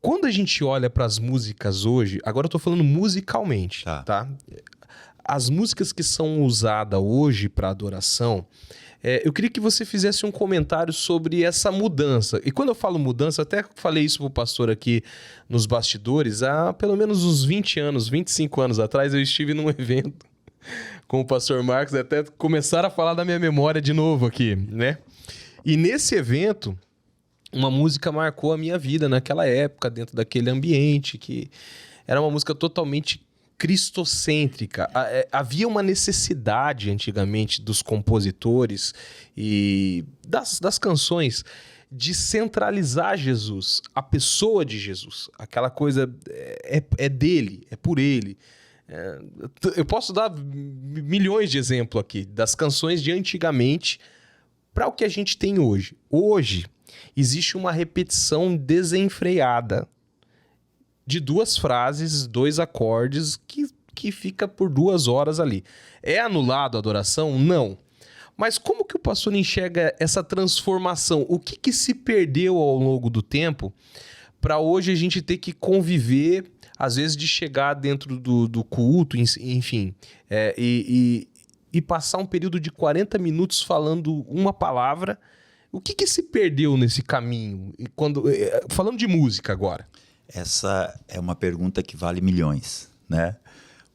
Quando a gente olha para as músicas hoje, agora eu tô falando musicalmente, tá? As músicas que são usadas hoje para adoração, eu queria que você fizesse um comentário sobre essa mudança. E quando eu falo mudança, até falei isso pro pastor aqui nos bastidores, há pelo menos uns 20 anos, 25 anos atrás, eu estive num evento com o pastor Marcos, até começaram a falar da minha memória de novo aqui, né? E nesse evento, uma música marcou a minha vida naquela época, dentro daquele ambiente, que era uma música totalmente cristocêntrica. Havia uma necessidade antigamente dos compositores e das canções de centralizar Jesus, a pessoa de Jesus. Aquela coisa é dele, é por ele. Eu posso dar milhões de exemplos aqui das canções de antigamente para o que a gente tem hoje. Hoje existe uma repetição desenfreada de duas frases, dois acordes que fica por 2 horas ali. É anulado a adoração? Não. Mas como que o pastor enxerga essa transformação? O que se perdeu ao longo do tempo para hoje a gente ter que conviver, às vezes de chegar dentro do culto, enfim, e passar um período de 40 minutos falando uma palavra? O que se perdeu nesse caminho? Falando de música agora. Essa é uma pergunta que vale milhões, né?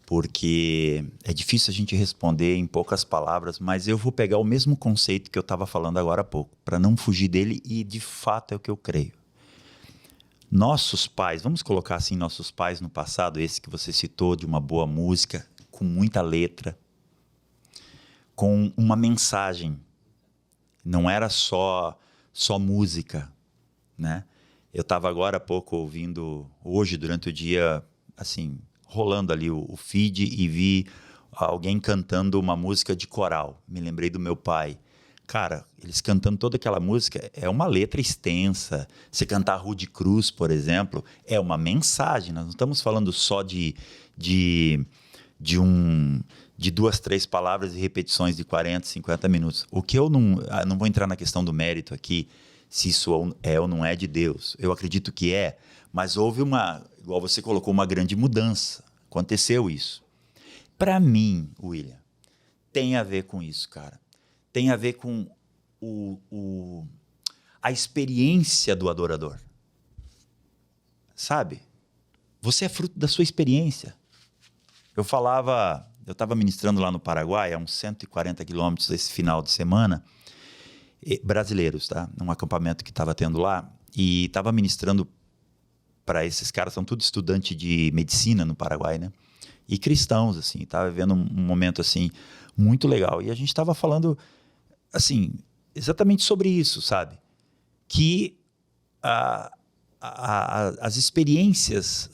Porque é difícil a gente responder em poucas palavras, mas eu vou pegar o mesmo conceito que eu estava falando agora há pouco, para não fugir dele, e de fato é o que eu creio. Nossos pais, vamos colocar assim, nossos pais no passado, esse que você citou, de uma boa música, com muita letra, com uma mensagem. Não era só música, né? Eu estava agora há pouco ouvindo, hoje durante o dia, assim, rolando ali o feed e vi alguém cantando uma música de coral. Me lembrei do meu pai. Cara, eles cantando toda aquela música, é uma letra extensa. Você cantar Rude Cruz, por exemplo, é uma mensagem. Nós não estamos falando só de 2, 3 palavras e repetições de 40, 50 minutos. O que eu não vou entrar na questão do mérito aqui, se isso é ou não é de Deus. Eu acredito que é, mas houve igual você colocou, uma grande mudança. Aconteceu isso. Para mim, William, tem a ver com isso, cara. Tem a ver com a experiência do adorador. Sabe? Você é fruto da sua experiência. Eu estava ministrando lá no Paraguai, a uns 140 quilômetros esse final de semana, brasileiros, tá? Num acampamento que estava tendo lá, e estava ministrando para esses caras, são tudo estudante de medicina no Paraguai, né? E cristãos, assim, estava vivendo um momento, assim, muito legal. E a gente estava falando, assim, exatamente sobre isso, sabe? Que as experiências,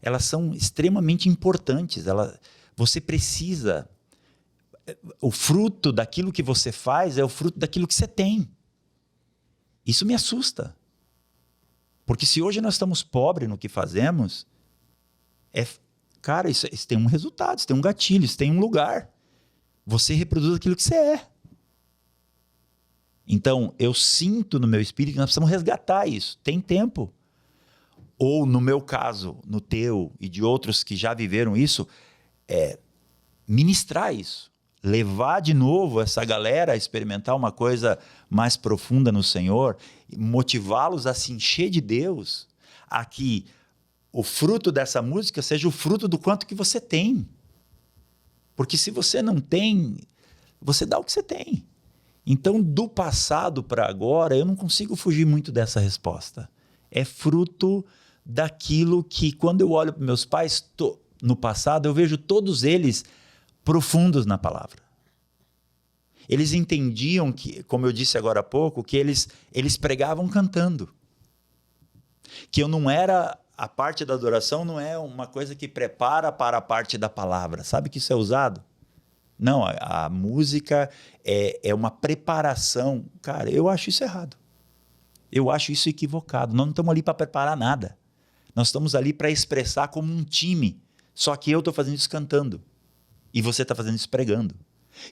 elas são extremamente importantes. Você precisa... O fruto daquilo que você faz é o fruto daquilo que você tem. Isso me assusta. Porque se hoje nós estamos pobres no que fazemos, cara, isso tem um resultado, isso tem um gatilho, isso tem um lugar. Você reproduz aquilo que você é. Então, eu sinto no meu espírito que nós precisamos resgatar isso. Tem tempo. Ou, no meu caso, no teu e de outros que já viveram isso, ministrar isso. Levar de novo essa galera a experimentar uma coisa mais profunda no Senhor, motivá-los a se encher de Deus, a que o fruto dessa música seja o fruto do quanto que você tem. Porque se você não tem, você dá o que você tem. Então, do passado para agora, eu não consigo fugir muito dessa resposta. É fruto daquilo que, quando eu olho para meus pais, no passado, eu vejo todos eles profundos na palavra. Eles entendiam que, como eu disse agora há pouco, que eles pregavam cantando. Que eu não era... A parte da adoração não é uma coisa que prepara para a parte da palavra. Sabe que isso é usado? Não, a música é uma preparação. Cara, eu acho isso errado. Eu acho isso equivocado. Nós não estamos ali para preparar nada. Nós estamos ali para expressar como um time. Só que eu estou fazendo isso cantando. E você está fazendo isso pregando.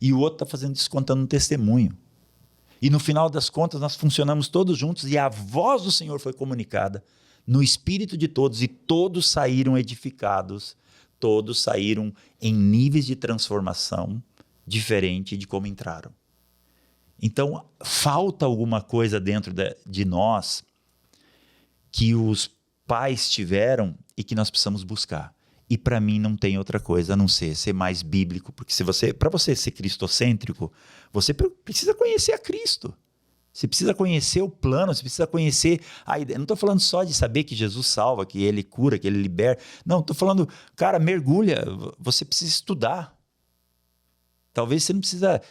E o outro está fazendo isso contando um testemunho. E no final das contas nós funcionamos todos juntos e a voz do Senhor foi comunicada no espírito de todos, e todos saíram edificados, todos saíram em níveis de transformação diferente de como entraram. Então, falta alguma coisa dentro de nós que os pais tiveram e que nós precisamos buscar. E para mim não tem outra coisa a não ser mais bíblico, porque para você ser cristocêntrico, você precisa conhecer a Cristo. Você precisa conhecer o plano, você precisa conhecer a ideia. Não estou falando só de saber que Jesus salva, que ele cura, que ele liberta. Não, estou falando, cara, mergulha, você precisa estudar. Talvez você não precisa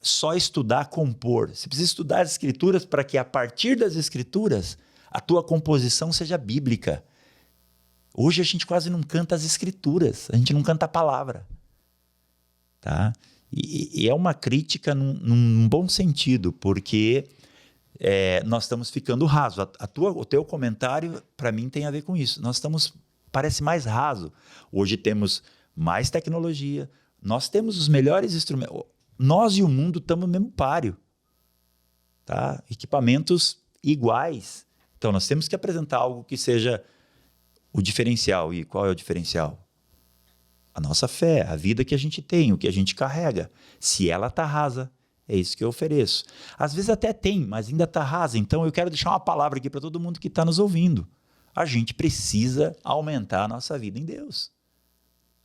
só estudar, compor. Você precisa estudar as Escrituras para que a partir das Escrituras a tua composição seja bíblica. Hoje a gente quase não canta as Escrituras, a gente não canta a palavra. Tá? E é uma crítica num bom sentido, porque nós estamos ficando raso. O teu comentário, para mim, tem a ver com isso. Parece mais raso. Hoje temos mais tecnologia, nós temos os melhores instrumentos. Nós e o mundo estamos no mesmo páreo. Tá? Equipamentos iguais. Então, nós temos que apresentar algo que seja o diferencial. E qual é o diferencial? A nossa fé, a vida que a gente tem, o que a gente carrega. Se ela está rasa, é isso que eu ofereço. Às vezes até tem, mas ainda está rasa. Então, eu quero deixar uma palavra aqui para todo mundo que está nos ouvindo. A gente precisa aumentar a nossa vida em Deus.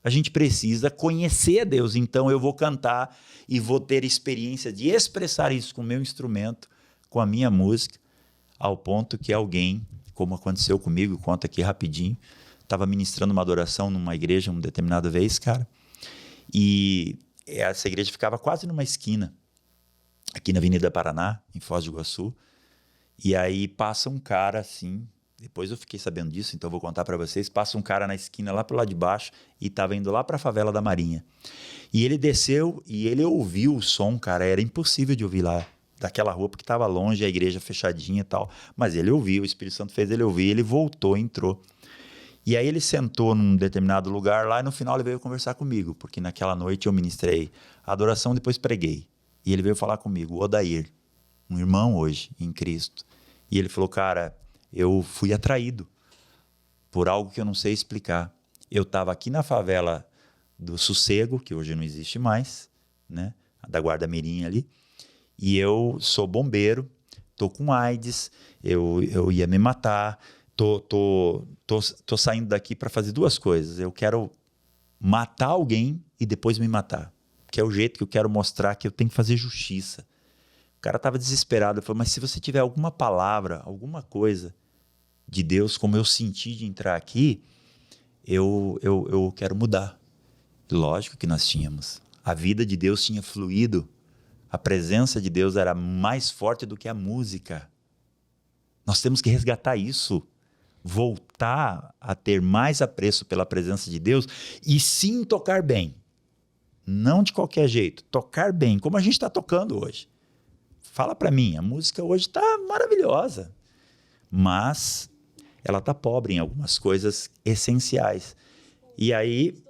A gente precisa conhecer a Deus. Então, eu vou cantar e vou ter experiência de expressar isso com o meu instrumento, com a minha música, ao ponto que alguém, como aconteceu comigo, conta aqui rapidinho, estava ministrando uma adoração numa igreja uma determinada vez, cara, e essa igreja ficava quase numa esquina, aqui na Avenida Paraná, em Foz do Iguaçu, e aí passa um cara assim, depois eu fiquei sabendo disso, então eu vou contar para vocês, passa um cara na esquina lá pro lado de baixo e estava indo lá para a favela da Marinha. E ele desceu e ele ouviu o som, cara, era impossível de ouvir lá, daquela rua, porque estava longe, a igreja fechadinha e tal. Mas ele ouviu, o Espírito Santo fez ele ouvir, ele voltou, entrou. E aí ele sentou num determinado lugar lá e no final ele veio conversar comigo, porque naquela noite eu ministrei a adoração, depois preguei. E ele veio falar comigo, o Odair, um irmão hoje em Cristo. E ele falou, cara, eu fui atraído por algo que eu não sei explicar. Eu estava aqui na favela do Sossego, que hoje não existe mais, né? Da Guarda Mirim ali. E eu sou bombeiro, tô com AIDS, eu ia me matar, tô saindo daqui para fazer duas coisas. Eu quero matar alguém e depois me matar, que é o jeito que eu quero mostrar que eu tenho que fazer justiça. O cara estava desesperado, eu falei, mas se você tiver alguma palavra, alguma coisa de Deus, como eu senti de entrar aqui, eu quero mudar. Lógico que nós tínhamos. A vida de Deus tinha fluído. A presença de Deus era mais forte do que a música. Nós temos que resgatar isso. Voltar a ter mais apreço pela presença de Deus e sim tocar bem. Não de qualquer jeito. Tocar bem, como a gente está tocando hoje. Fala para mim, a música hoje está maravilhosa. Mas ela está pobre em algumas coisas essenciais. E aí,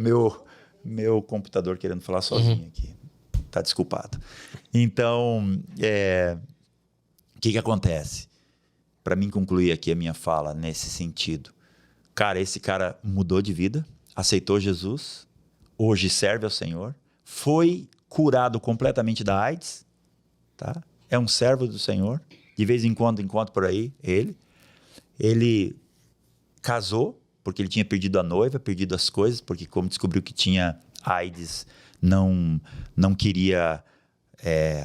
meu computador querendo falar sozinho aqui. Tá desculpado. Então, o que acontece? Para mim concluir aqui a minha fala nesse sentido. Cara, esse cara mudou de vida, aceitou Jesus, hoje serve ao Senhor, foi curado completamente da AIDS, tá? É um servo do Senhor, de vez em quando encontro por aí ele casou, porque ele tinha perdido a noiva, perdido as coisas, porque como descobriu que tinha AIDS, não queria,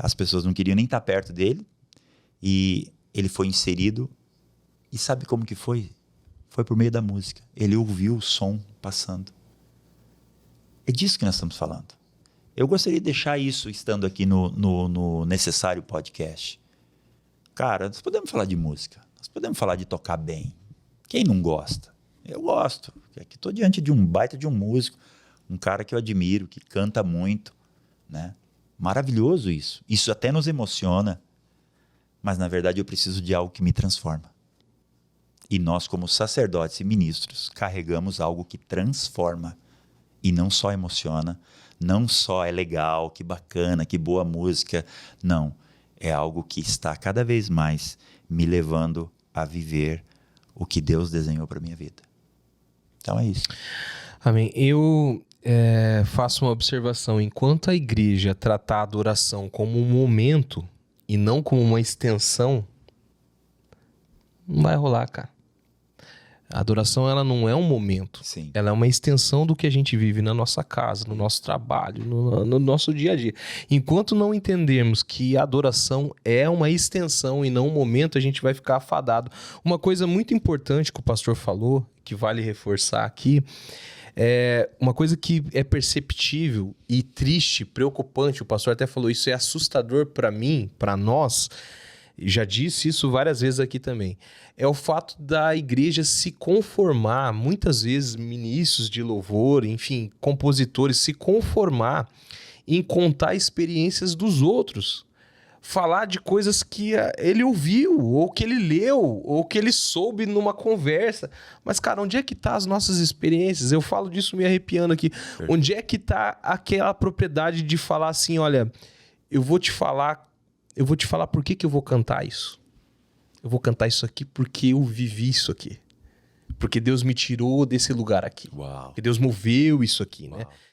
as pessoas não queriam nem estar perto dele, e ele foi inserido, e sabe como que foi? Foi por meio da música. Ele ouviu o som passando. É disso que nós estamos falando. Eu gostaria de deixar isso estando aqui no Necessário Podcast. Cara, nós podemos falar de música, nós podemos falar de tocar bem. Quem não gosta? Eu gosto. Aqui estou diante de um baita de um músico, um cara que eu admiro, que canta muito, né? Maravilhoso isso. Isso até nos emociona. Mas, na verdade, eu preciso de algo que me transforma. E nós, como sacerdotes e ministros, carregamos algo que transforma. E não só emociona, não só é legal, que bacana, que boa música. Não, é algo que está cada vez mais me levando a viver o que Deus desenhou para minha vida. Então é isso. Amém. Eu faço uma observação. Enquanto a igreja tratar a adoração como um momento e não como uma extensão, não vai rolar, cara. A adoração, ela não é um momento. Sim. Ela é uma extensão do que a gente vive na nossa casa, no nosso trabalho, no nosso dia a dia. Enquanto não entendermos que a adoração é uma extensão e não um momento, a gente vai ficar afadado. Uma coisa muito importante que o pastor falou, que vale reforçar aqui, é uma coisa que é perceptível e triste, preocupante. O pastor até falou, isso é assustador para mim, para nós. Já disse isso várias vezes aqui também. É o fato da igreja se conformar, muitas vezes ministros de louvor, enfim, compositores, se conformar em contar experiências dos outros. Falar de coisas que ele ouviu, ou que ele leu, ou que ele soube numa conversa. Mas, cara, onde é que tá as nossas experiências? Eu falo disso me arrepiando aqui. Perfeito. Onde é que tá aquela propriedade de falar assim, olha, eu vou te falar por que eu vou cantar isso. Eu vou cantar isso aqui porque eu vivi isso aqui. Porque Deus me tirou desse lugar aqui. Uau. Porque Deus moveu isso aqui, né?